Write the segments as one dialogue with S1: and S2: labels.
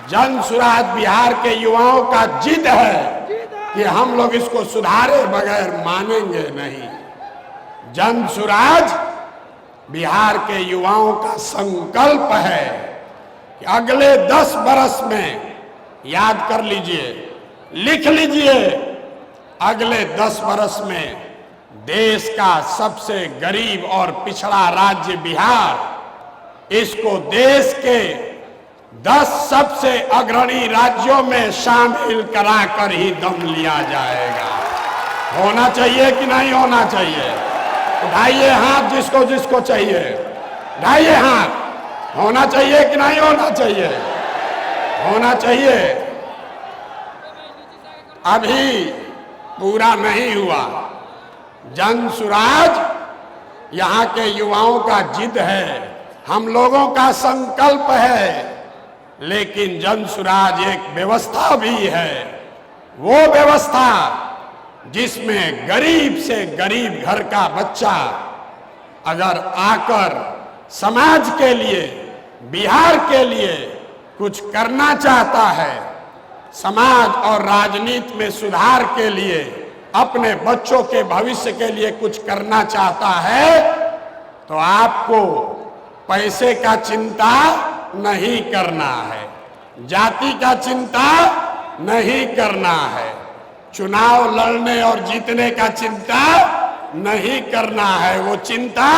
S1: जन सुराज बिहार के युवाओं का जिद है कि हम लोग इसको सुधारे बगैर मानेंगे नहीं। जन सुराज बिहार के युवाओं का संकल्प है कि अगले 10 बरस में, याद कर लीजिए, लिख लीजिए, अगले 10 बरस में देश का सबसे गरीब और पिछड़ा राज्य बिहार, इसको देश के 10 सबसे अग्रणी राज्यों में शामिल कराकर ही दम लिया जाएगा। होना चाहिए कि नहीं होना चाहिए? उठाइए हाथ जिसको जिसको चाहिए, उठाइए हाथ। होना चाहिए कि नहीं होना चाहिए? होना चाहिए। अभी पूरा नहीं हुआ। जन सुराज यहाँ के युवाओं का जिद है, हम लोगों का संकल्प है, लेकिन जन सुराज एक व्यवस्था भी है। वो व्यवस्था जिसमें गरीब से गरीब घर का बच्चा अगर आकर समाज के लिए, बिहार के लिए कुछ करना चाहता है, समाज और राजनीति में सुधार के लिए, अपने बच्चों के भविष्य के लिए कुछ करना चाहता है, तो आपको पैसे का चिंता नहीं करना है, जाति का चिंता नहीं करना है, चुनाव लड़ने और जीतने का चिंता नहीं करना है। वो चिंता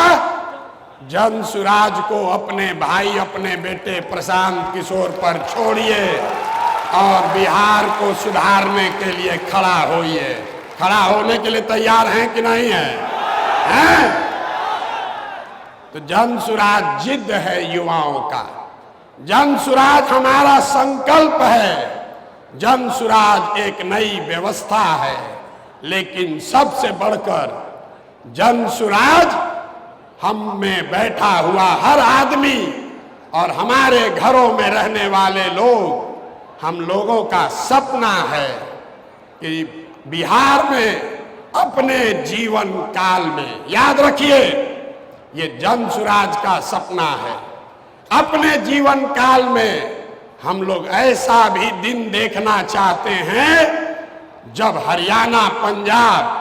S1: जन सुराज को, अपने भाई, अपने बेटे प्रशांत किशोर पर छोड़िए और बिहार को सुधारने के लिए खड़ा होइए। खड़ा होने के लिए तैयार हैं कि नहीं हैं? तो जन सुराज जिद है युवाओं का, जन सुराज हमारा संकल्प है, जन सुराज एक नई व्यवस्था है, लेकिन सबसे बढ़कर जन सुराज हम में बैठा हुआ हर आदमी और हमारे घरों में रहने वाले लोग, हम लोगों का सपना है कि बिहार में अपने जीवन काल में, याद रखिए ये जन सुराज का सपना है, अपने जीवन काल में हम लोग ऐसा भी दिन देखना चाहते हैं जब हरियाणा, पंजाब,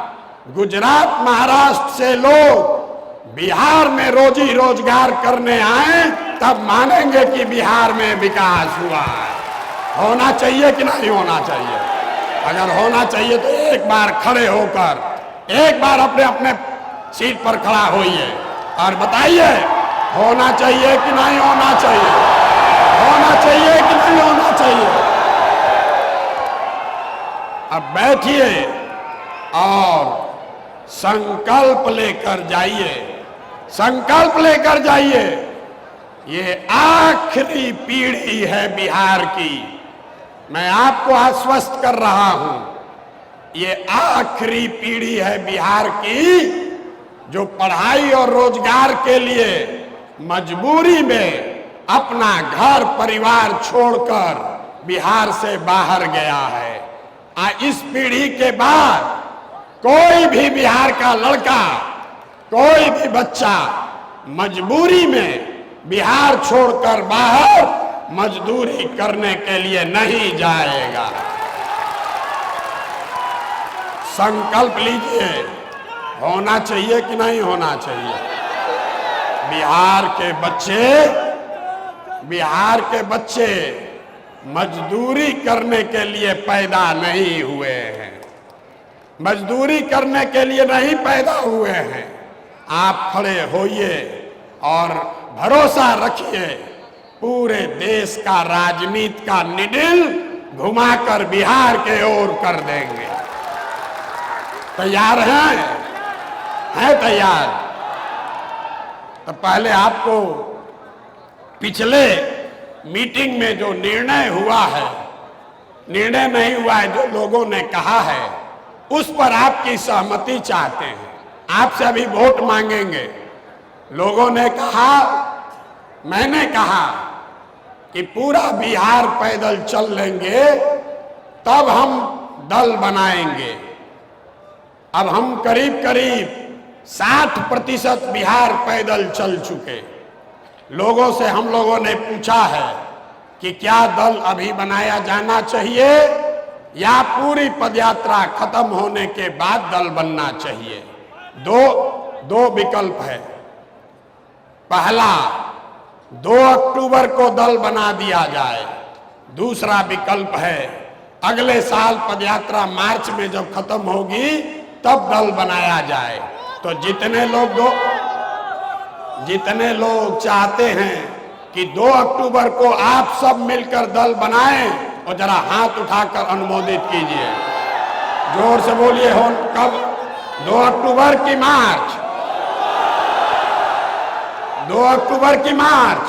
S1: गुजरात, महाराष्ट्र से लोग बिहार में रोजी रोजगार करने आए, तब मानेंगे कि बिहार में विकास हुआ है। होना चाहिए कि नहीं होना चाहिए? अगर होना चाहिए तो एक बार खड़े होकर, एक बार अपने अपने सीट पर खड़ा होइए और बताइए होना चाहिए कि नहीं होना चाहिए? होना चाहिए कि नहीं होना चाहिए? अब बैठिए और संकल्प लेकर जाइए, संकल्प लेकर जाइए। ये आखिरी पीढ़ी है बिहार की, मैं आपको आश्वस्त कर रहा हूं, ये आखिरी पीढ़ी है बिहार की जो पढ़ाई और रोजगार के लिए मजबूरी में अपना घर परिवार छोड़कर बिहार से बाहर गया है। इस पीढ़ी के बाद कोई भी बिहार का लड़का, कोई भी बच्चा मजबूरी में बिहार छोड़कर बाहर मजदूरी करने के लिए नहीं जाएगा। संकल्प लीजिए, होना चाहिए कि नहीं होना चाहिए? बिहार के बच्चे मजदूरी करने के लिए पैदा नहीं हुए हैं, मजदूरी करने के लिए नहीं पैदा हुए हैं। आप खड़े होइए और भरोसा रखिए, पूरे देश का राजनीति का निडिल घुमाकर बिहार के ओर कर देंगे। तैयार हैं? हैं तैयार? तो पहले आपको पिछले मीटिंग में जो निर्णय हुआ है, निर्णय नहीं हुआ है, जो लोगों ने कहा है, उस पर आपकी सहमति चाहते हैं। आपसे अभी वोट मांगेंगे। लोगों ने कहा, मैंने कहा कि पूरा बिहार पैदल चल लेंगे तब हम दल बनाएंगे। अब हम करीब करीब 60% बिहार पैदल चल चुके। लोगों से हम लोगों ने पूछा है कि क्या दल अभी बनाया जाना चाहिए या पूरी पदयात्रा खत्म होने के बाद दल बनना चाहिए। दो विकल्प है। पहला, 2 अक्टूबर को दल बना दिया जाए। दूसरा विकल्प है अगले साल पदयात्रा मार्च में जब खत्म होगी तब दल बनाया जाए। तो जितने लोग चाहते हैं कि 2 अक्टूबर को आप सब मिलकर दल बनाएं, और जरा हाथ उठाकर अनुमोदित कीजिए। जोर से बोलिए, हो कब? 2 अक्टूबर की मार्च, 2 अक्टूबर की मार्च।